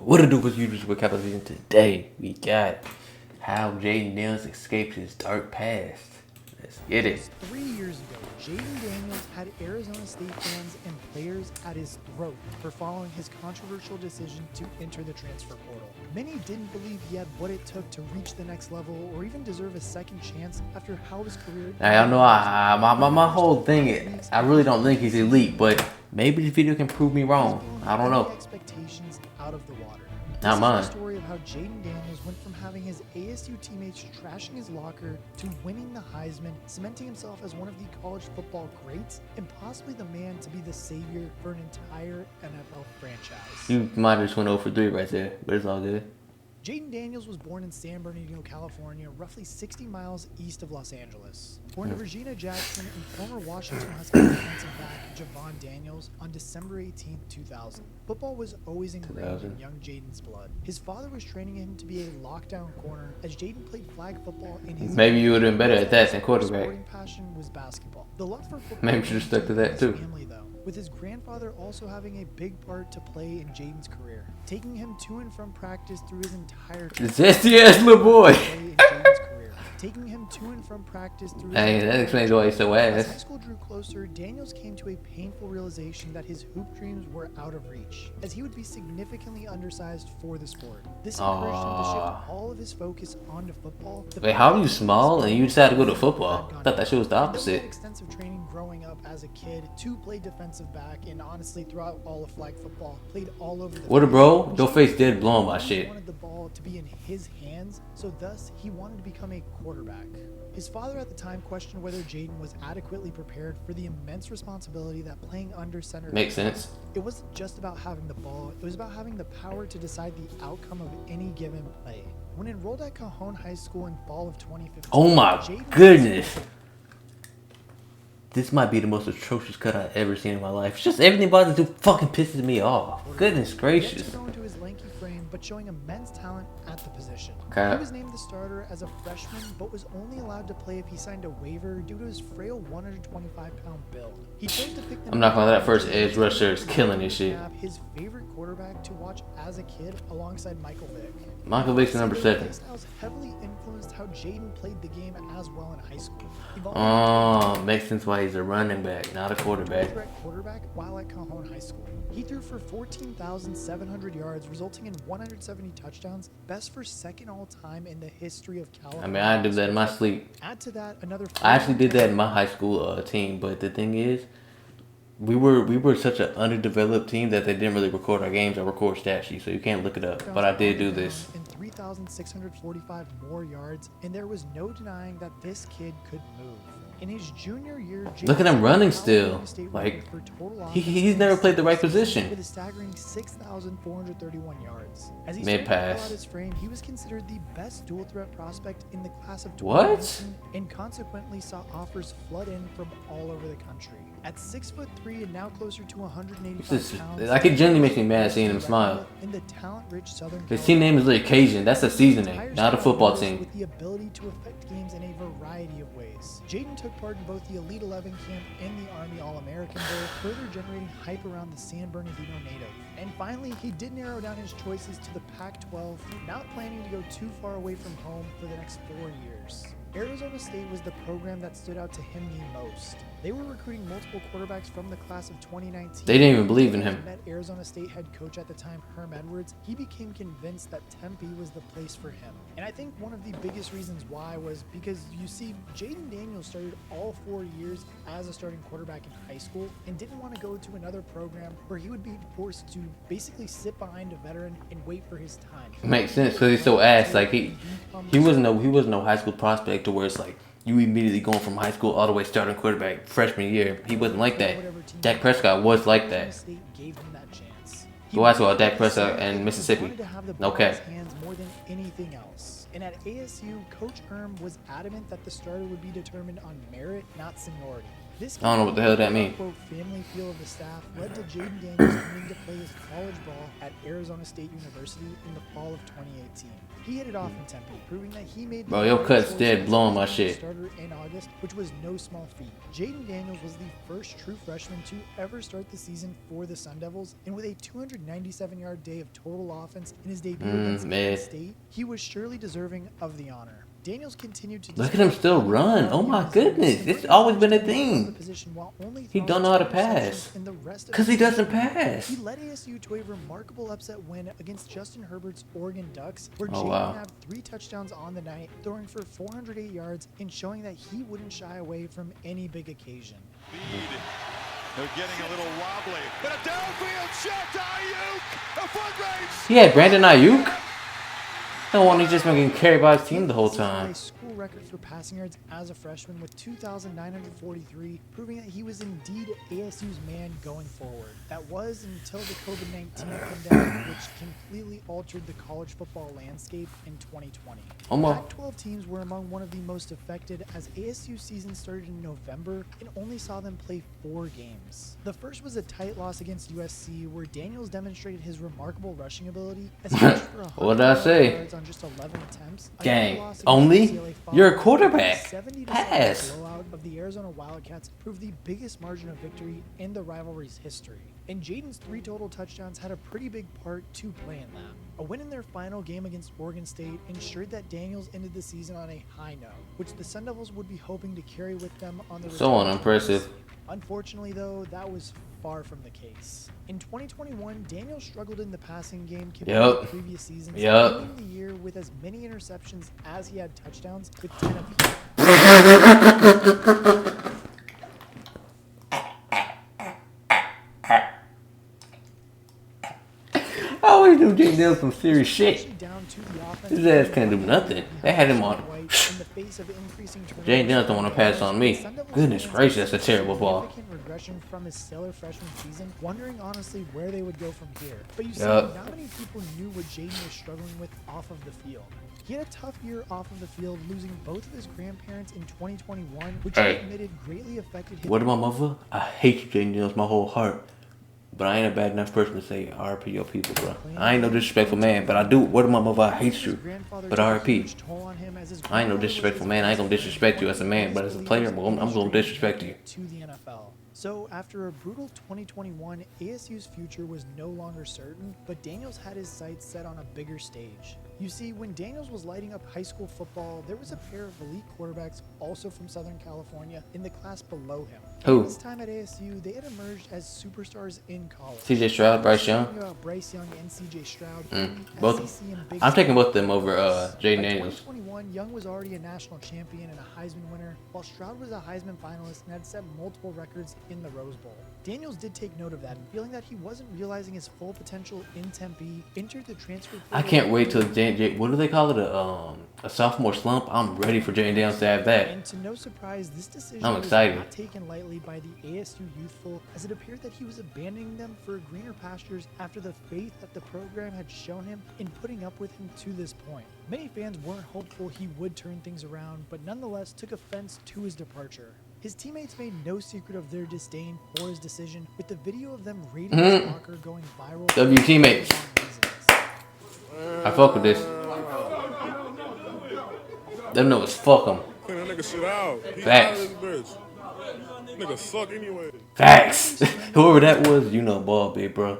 What to do with YouTube with Capital Vision today? We got how Jayden Daniels escaped his dark past. Let's get it. 3 years ago, Jayden Daniels had Arizona State fans and players at his throat for following his controversial decision to enter the transfer portal. Many didn't believe he had what it took to reach the next level or even deserve a second chance after how his career... Now, I know my whole thing is, I really don't think he's elite, but maybe this video can prove me wrong. I don't know. Expectations out of the water. Not mine. This is the story of how Jayden Daniels went from having his ASU teammates trashing his locker to winning the Heisman, cementing himself as one of the college football greats, and possibly the man to be the savior for an entire NFL franchise. You might have just went 0 for 3 right there, but it's all good. Jayden Daniels was born in San Bernardino, California, roughly 60 miles east of Los Angeles. Born to Regina Jackson and former Washington Huskies defensive back Javon Daniels on December 18, 2000. Football was always ingrained in young Jayden's blood. His father was training him to be a lockdown corner as Jayden played flag football in his... Maybe you would have been better at that than quarterback. His sporting passion was basketball. The love for football... Maybe you should have stuck to that too. Family, though, with his grandfather also having a big part to play in Jayden's career, taking him to and from practice through his entire zesty ass little boy. Taking him to and from practice through Hey, that explains why he's so As high ass. school drew closer, Daniels came to a painful realization that his hoop dreams were out of reach, as he would be significantly undersized for the sport. This encouraged him to shift all of his focus onto football. Wait, how are you small and you decided to go to football? I thought that shit was the He opposite. had extensive training growing up as a kid to play defensive back, and honestly, throughout all of flag football, played all over the What a field. bro, your face dead blowing my shit. He wanted the ball to be in his hands, so thus he wanted to become a quarterback. His father at the time questioned whether Jayden was adequately prepared for the immense responsibility that playing under center Makes sense. It wasn't just about having the ball, it was about having the power to decide the outcome of any given play. When enrolled at Cajon High School in fall of 2015, Oh my Jayden goodness. This might be the most atrocious cut I've ever seen in my life. It's just everything about it fucking pisses me off. Goodness gracious. Yet to grow into his lanky frame, but showing immense talent at the position. Okay. He was named the starter as a freshman, but was only allowed to play if he signed a waiver due to his frail 125-pound build. He chose to pick them I'm not gonna lie, that first edge rusher is killing this shit. His favorite quarterback to watch as a kid, alongside Michael Vick. Michael Vick's number 7. His styles heavily influenced how Jayden played the game as well in high school. Oh, makes sense why he's a running back, not a quarterback. Quarterback while at Cajon High School. He threw for 14,700 yards, resulting in 170 touchdowns, best for second all-time in the history of California. I mean, I did that in my sleep. Add to that another... I actually did that in my high school team, but the thing is, we were such an underdeveloped team that they didn't really record our games or record stat sheets, so you can't look it up. But I did do this. And 3,645 more yards, and there was no denying that this kid could move. In his junior year, Look at him running still. Like, he's never played the right position. With a staggering 6,431 yards. As he Mid-pass. started to fill out his frame, he was considered the best dual threat prospect in the class of What? 2019, and consequently saw offers flood in from all over the country. At 6'3" and now closer to 185 pounds, like, it genuinely makes me mad seeing him smile. in the talent-rich Southern His team name is the Occasion. That's a seasoning, not a football team. With the ability to affect games in a variety of ways. Jayden took part in both the Elite 11 camp and the Army All-American Bowl, further generating hype around the San Bernardino native. And finally, he did narrow down his choices to the Pac-12, not planning to go too far away from home for the next 4 years. Arizona State was the program that stood out to him the most. They were recruiting multiple quarterbacks from the class of 2019. They didn't even believe in him. Met Arizona State head coach at the time, Herm Edwards. He became convinced that Tempe was the place for him. And I think one of the biggest reasons why was because, you see, Jayden Daniels started all 4 years as a starting quarterback in high school and didn't want to go to another program where he would be forced to basically sit behind a veteran and wait for his time. Makes sense because he's so ass. Like he was no high school prospect to where it's like you immediately going from high school all the way starting quarterback freshman year. He wasn't like that. Dak Prescott was like that. Go ask about Dak Prescott and Mississippi. Okay. More than anything else. And at ASU, Coach Herm was adamant that the starter would be determined on merit, not seniority. This I don't know what the hell that means. quote, family feel of the staff led to Jayden Daniels coming to play his college ball at Arizona State University in the fall of 2018. He hit it off in Tempe, proving that he made the Bro, your right cut's choice dead as blowing my the shit. starter in August, which was no small feat. Jayden Daniels was the first true freshman to ever start the season for the Sun Devils, and with a 297-yard day of total offense in his debut against Penn State, he was surely deserving of the honor. Daniels continued to Look at him still run. Oh my goodness. It's always been a thing. He don't know how to pass. Because he doesn't pass. He led ASU to a remarkable upset win against Justin Herbert's Oregon Ducks, where Oh, Jayden wow. had 3 touchdowns on the night, throwing for 408 yards and showing that he wouldn't shy away from any big occasion. They're getting a little wobbly, but a downfield shot to Ayuk, a foot race. He had Brandon Ayuk? No one, he's just been getting carried by his team the whole time. A school record for passing yards as a freshman with 2,943, proving that he was indeed ASU's man going forward. That was until the COVID-19 pandemic, which completely altered the college football landscape in 2020. Pac-12 teams were among one of the most affected, as ASU season started in November and only saw them play 4 games. The first was a tight loss against USC, where Daniels demonstrated his remarkable rushing ability as he rushed for What did I say? yards on just 11 attempts. Gang, only? You're a quarterback. 70-7 Pass. blowout of the Arizona Wildcats proved the biggest margin of victory in the rivalry's history. And Jayden's 3 total touchdowns had a pretty big part to play in that. A win in their final game against Oregon State ensured that Daniels ended the season on a high note, which the Sun Devils would be hoping to carry with them on the So unimpressive. Unfortunately, though, that was far from the case. In 2021, Daniels struggled in the passing game compared to previous seasons, ending the year with as many interceptions as he had touchdowns, with 10 apiece. I always knew Jayden Daniels some serious shit. His ass can't do nothing. They had him on. Jayden Daniels don't want to pass on me. Goodness gracious, that's a terrible ball. Regression from his stellar freshman season, wondering honestly where they would go from here. But you see, not many people knew what Jayden was struggling with off of the field. He had a tough year off of the field, losing both of his grandparents in 2021, which he admitted greatly affected him. What did my mother? I hate you, Jayden Daniels, my whole heart. But I ain't a bad enough person to say RP your people, bro. I ain't no disrespectful man, but I do. What my mother? I hate you. But RP. I ain't no disrespectful man. I ain't gonna disrespect you as a man, but as a player, I'm gonna disrespect you. To the NFL. So after a brutal 2021, ASU's future was no longer certain, but Daniels had his sights set on a bigger stage. You see, when Daniels was lighting up high school football, there was a pair of elite quarterbacks also from Southern California in the class below him. Who? At this time at ASU, they had emerged as superstars in college. CJ Stroud, Bryce Young. Bryce Young and CJ Stroud. Both. I'm taking both of them over Jayden Daniels. 2021, Young was already a national champion and a Heisman winner, while Stroud was a Heisman finalist and had set multiple records in the Rose Bowl. Daniels did take note of that, and feeling that he wasn't realizing his full potential in Tempe, entered the transfer portal. I can't wait till what do they call it? A sophomore slump. I'm ready for Jayden Daniels to have that. And to no surprise, this decision I'm was excited. not taken lightly by the ASU youthful, as it appeared that he was abandoning them for greener pastures after the faith that the program had shown him in putting up with him to this point. Many fans weren't hopeful he would turn things around, but nonetheless took offense to his departure. His teammates made no secret of their disdain for his decision, with the video of them raiding his locker going viral. W teammates. I fuck with this. Them know it's fuck them. Clean that nigga shit out. Facts. Nigga suck anyway. Facts. Whoever that was, you know ball big, bro.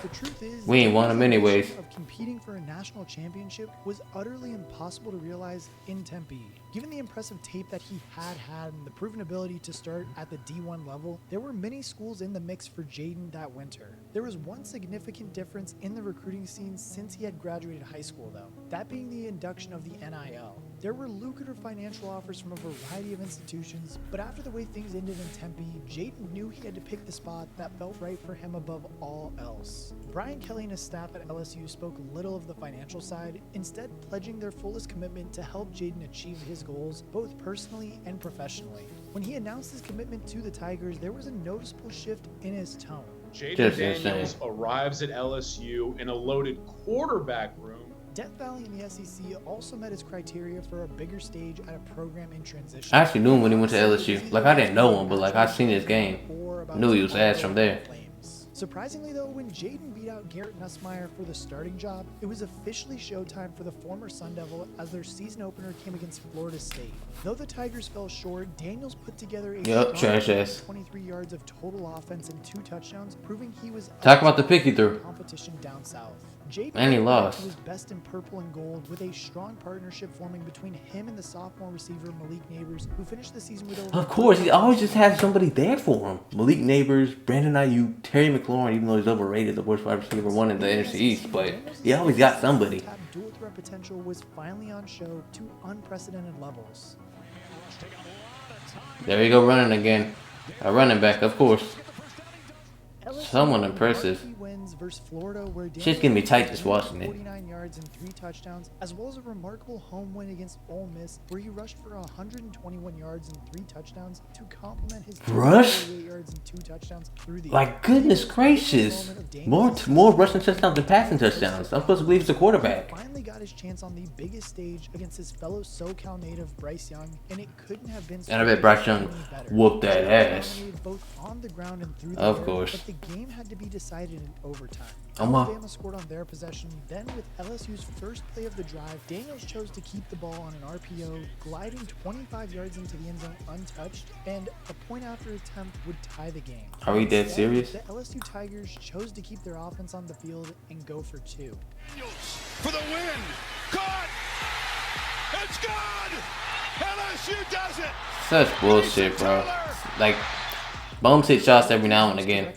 The truth is, we ain't won them anyways. Of competing for a national championship was utterly impossible to realize in Tempe. Given the impressive tape that he had and the proven ability to start at the D1 level, there were many schools in the mix for Jayden that winter. There was one significant difference in the recruiting scene since he had graduated high school, though, that being the induction of the NIL. There were lucrative financial offers from a variety of institutions, but after the way things ended in Tempe, Jayden knew he had to pick the spot that felt right for him above all else. Brian Kelly and his staff at LSU spoke little of the financial side, instead pledging their fullest commitment to help Jayden achieve his goals, both personally and professionally. When he announced his commitment to the Tigers, there was a noticeable shift in his tone. Jayden Daniels arrives at LSU in a loaded quarterback room. Death Valley in the SEC also met its criteria for a bigger stage at a program in transition. I actually knew him when he went to LSU. Like, I didn't know him, but like, I seen his game. Knew he was ass from there. Surprisingly though, when Jayden beat out Garrett Nussmeier for the starting job, it was officially showtime for the former Sun Devil as their season opener came against Florida State. Though the Tigers fell short, Daniels put together a trash ass. 23 yards of total offense and 2 touchdowns, proving he was Talk about the pick he threw. Competition down south. Jayden And he lost. was best in purple and gold with a strong partnership forming between him and the sophomore receiver Malik Neighbors, who finished the season with over. Of course, he always just has somebody there for him. Malik Neighbors, Brandon Ayuk, Terry McLaurin, even though he's overrated, the worst wide receiver one in the NFC East, but he always got somebody. Dual threat potential was finally on show to unprecedented levels. There you go, running again. A running back, of course. Someone impressive. Shit's gonna be tight just watching it. 49 yards and 3 touchdowns, as well as a remarkable home win against Ole Miss, where he rushed for 121 yards and 3 touchdowns to complement his 48 yards and 2 touchdowns through the like, goodness gracious. More rushing touchdowns than passing touchdowns. I'm supposed to believe he's a quarterback. Finally got his chance on the biggest stage against his fellow SoCal native Bryce Young, and it couldn't have been. And I bet Bryce Young whooped that ass. Both on the ground and through the Of air, course. but the game had to be decided in overtime. Oh, Alabama scored on their possession. Then, with LSU's first play of the drive, Daniels chose to keep the ball on an RPO, gliding 25 yards into the end zone untouched, and a point-after attempt would tie the game. Are we dead serious? The LSU Tigers chose to keep their offense on the field and go for 2. For the win. Caught. It's good. LSU does it. Such bullshit, bro. Like, Bones hit shots every now and again.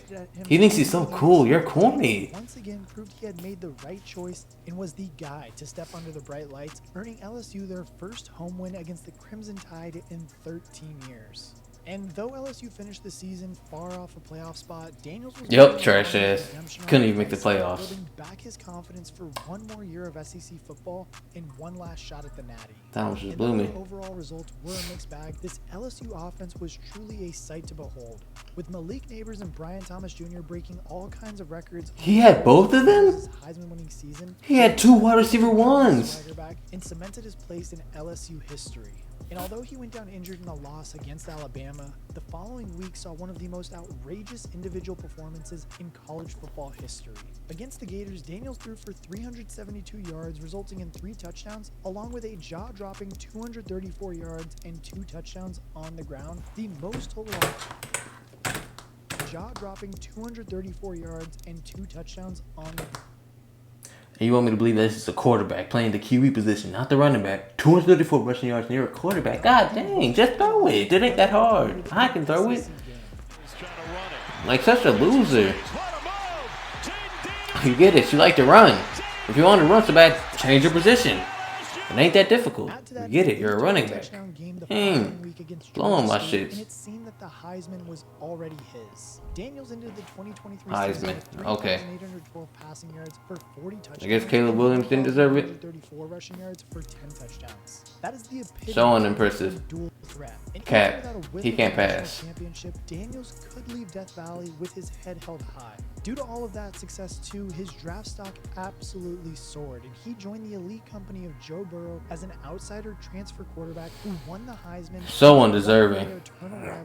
He thinks he's so cool. You're corny. Once again proved he had made the right choice and was the guy to step under the bright lights, earning LSU their first home win against the Crimson Tide in 13 years. And though LSU finished the season far off a playoff spot, Daniels was trash ass. Couldn't even make the playoffs. Building back his confidence for one more year of SEC football and one last shot at the Natty. That almost just blew me. Overall results were a mixed bag. This LSU offense was truly a sight to behold, with Malik Neighbors and Brian Thomas Jr. breaking all kinds of records. He had both of them? Heisman-winning season. He had 2 wide receiver ones. And cemented his place in LSU history. And although he went down injured in a loss against Alabama, the following week saw one of the most outrageous individual performances in college football history. Against the Gators, Daniels threw for 372 yards, resulting in 3 touchdowns, along with a jaw-dropping 234 yards and 2 touchdowns on the ground, the most total. Jaw-dropping 234 yards and 2 touchdowns on the ground. And you want me to believe that this is a quarterback playing the QB position, not the running back. 234 rushing yards and you're a quarterback. God dang, just throw it. It ain't that hard. I can throw it. Like, such a loser. You get it. You like to run. If you want to run so bad, change your position. It ain't that difficult. You get it. You're a running back. Blowing my shit. And it seemed that the Heisman was already his. Daniels ended the 2023 Heisman. Okay. 3,812 passing yards for 40 touchdowns. I guess Caleb Williams didn't deserve it. 34 rushing yards for 10 touchdowns. That is the epitome So of unimpressive. dual threat. And Cap. even without a whiff He of can't the national pass. Championship, Daniels could leave Death Valley with his head held high. Due to all of that success too, his draft stock absolutely soared, and he joined the elite company of Joe Burrow as an outsider transfer quarterback who won the Heisman. So undeserving.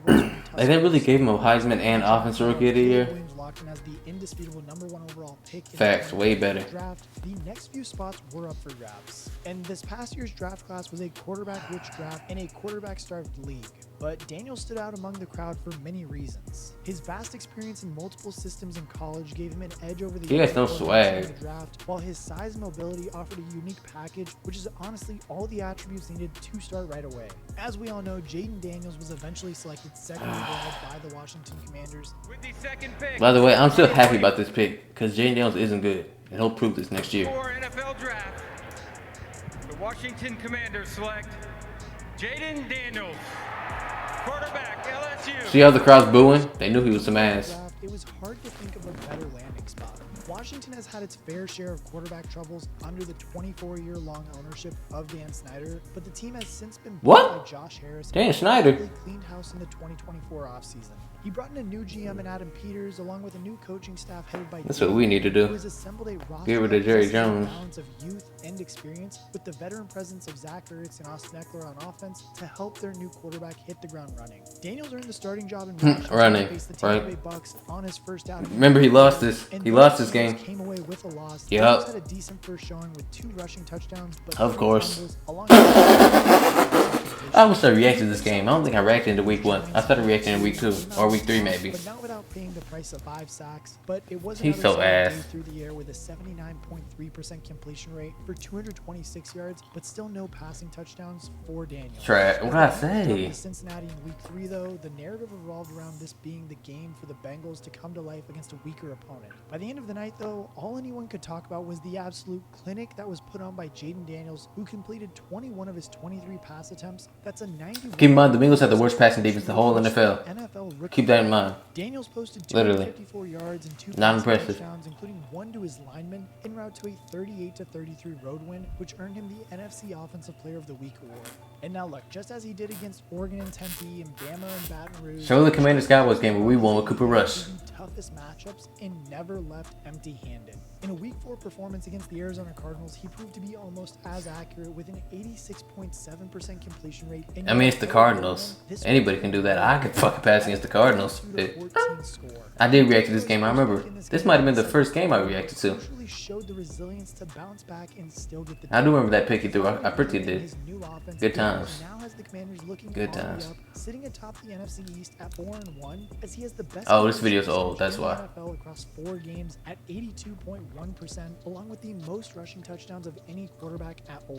Like, they really gave him a Heisman and Offensive Rookie of the Year. As the indisputable #1 overall pick in Facts, way better. Draft. The next few spots were up for grabs, and this past year's draft class was a quarterback-rich draft in a quarterback-starved league. But Daniel stood out among the crowd for many reasons. His vast experience in multiple systems in college gave him an edge over the He has no swag. in the draft, while his size and mobility offered a unique package, which is honestly all the attributes needed to start right away. As we all know, Jayden Daniels was eventually selected second overall by the Washington Commanders. With the second pick. By the way, I'm still happy about this pick because Jayden Daniels isn't good, and he'll prove this next year. For NFL draft, the Washington Commanders select Jayden Daniels, quarterback, LSU. See how the crowd's booing? They knew he was some ass. It was hard to think of a better landing spot. Washington has had its fair share of quarterback troubles under the 24-year-long ownership of Dan Snyder, but the team has since been built by Josh Harris. Dan Snyder Cleaned house in the 2024 offseason. He brought in a new GM in Adam Peters, along with a new coaching staff headed by. That's what we need to do. Who has assembled a roster Get rid of Jerry Jones. balance of youth, and experience with the veteran presence of Zach Ertz and Austin Eckler on offense to help their new quarterback hit the ground running. Daniels earned the starting job in Washington Running, to face the Tampa Bay right? Bucks on his first outing. Remember, he lost this. And He though lost the this Eagles game. came away with a loss. Yup. Daniels had a decent first showing with 2 rushing touchdowns, but Of 3 course. fumbles along I was started reacting to this game. I don't think I reacted into week 1. I started reacting in week 2 or week 3 maybe. But not without paying the price of 5 sacks. But it was He's another so solid ass. day through the air with a 79.3% completion rate for 226 yards, but still no passing touchdowns for Daniels. Trash. What did I say? In Cincinnati in week 3, though, the narrative revolved around this being the game for the Bengals to come to life against a weaker opponent. By the end of the night, though, all anyone could talk about was the absolute clinic that was put on by Jayden Daniels, who completed 21 of his 23 pass attempts. That's a 91. Keep in mind, the Bengals have the worst passing defense in the whole NFL. rookie Keep that in mind. Daniels posted Literally. 254 yards and 2 Not passing impressive. touchdowns, including 1 to his lineman, en route to a 38-33 road win, which earned him the NFC Offensive Player of the Week award. And now look, just as he did against Oregon and Tempe and Bama and Baton Rouge, Show the Commanders-Cowboys game where we won with Cooper Rush. toughest matchups and never left empty-handed. In a Week 4 performance against the Arizona Cardinals, he proved to be almost as accurate with an 86.7% completion rate. I mean, it's the Cardinals. Anybody can do that. I could fucking pass against the Cardinals. I did react to this game. I remember. This might have been the first game I reacted to. Showed the resilience to bounce back and still get the I do remember that pick he threw. I pretty did. his new offense. Good times. Now has the Commanders looking Good all the way times. up, sitting atop the NFC East at 4-1, as he has the best. Oh, this video's old, that's in the why. NFL across 4 games at 82.1%, along with the most rushing touchdowns of any quarterback at 4.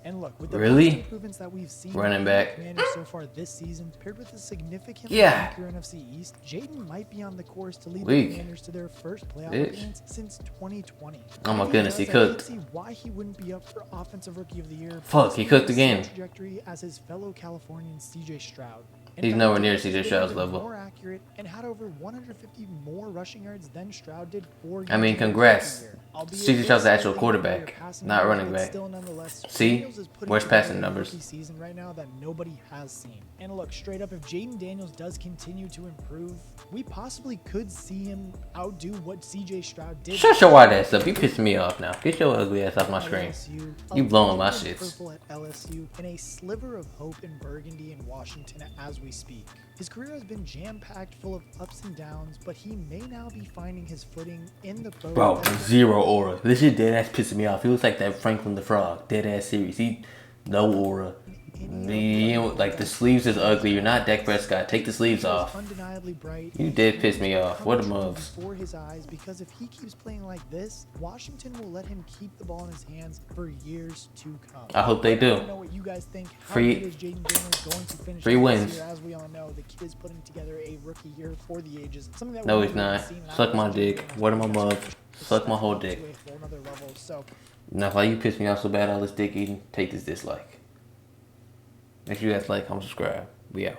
And look, with the Really? vast improvements that we've seen Running from back. the Commanders so far this season, paired with a significantly Yeah. weaker NFC East, Jayden might be on the course to lead Weak. the Commanders to their first playoff Bitch. appearance since 2020. Oh my If goodness, he does, I can't cooked. see why he wouldn't be up for Offensive Rookie of the Year. Fuck, he cooked again. Trajectory as his fellow Californian CJ Stroud. In He's fact, nowhere near Daniels CJ was Stroud's even level. More accurate and had over 150 more rushing yards than Stroud did 4 I mean, games into congrats. the year. Albeit CJ Stroud's the it's actual slightly quarterback, inferior passing not numbers, running but back. still nonetheless, See? Daniels is putting Worst together passing a numbers. rookie season right now that nobody has seen. And look, straight up, if Jayden Daniels does continue to improve, we possibly could see him outdo what CJ Stroud did. Shut your white ass up. You pissing me off now. Get your ugly ass off my screen. LSU, You blowing my a shits. purple at LSU, and a sliver of hope in Burgundy and Washington as we speak. His career has been jam-packed full of ups and downs, but he may now be finding his footing in the pro. Bro, zero aura. This shit dead ass pissing me off. He looks like that Franklin the Frog. Dead ass series. He no aura. You know, like the sleeves is ugly. You're not Dak Prescott. Take the sleeves off. Undeniably bright. You did piss me off. What a moves. Before his eyes, because if he keeps playing like this, Washington will let him keep the ball in his hands for years to come. I hope they I don't do. know what you guys think. How Free- good is Jayden Daniels going to finish free this wins. year? As we all know, the kid is putting together a rookie year for the ages. Something that No, we've he's never not. seen Suck my out of dick. Jayden What am I Daniels. mug? Suck my whole dick. To a whole nother level. So Now, why you piss me off so bad all this dick eating, take this dislike. Make sure you guys like, comment, subscribe. We out.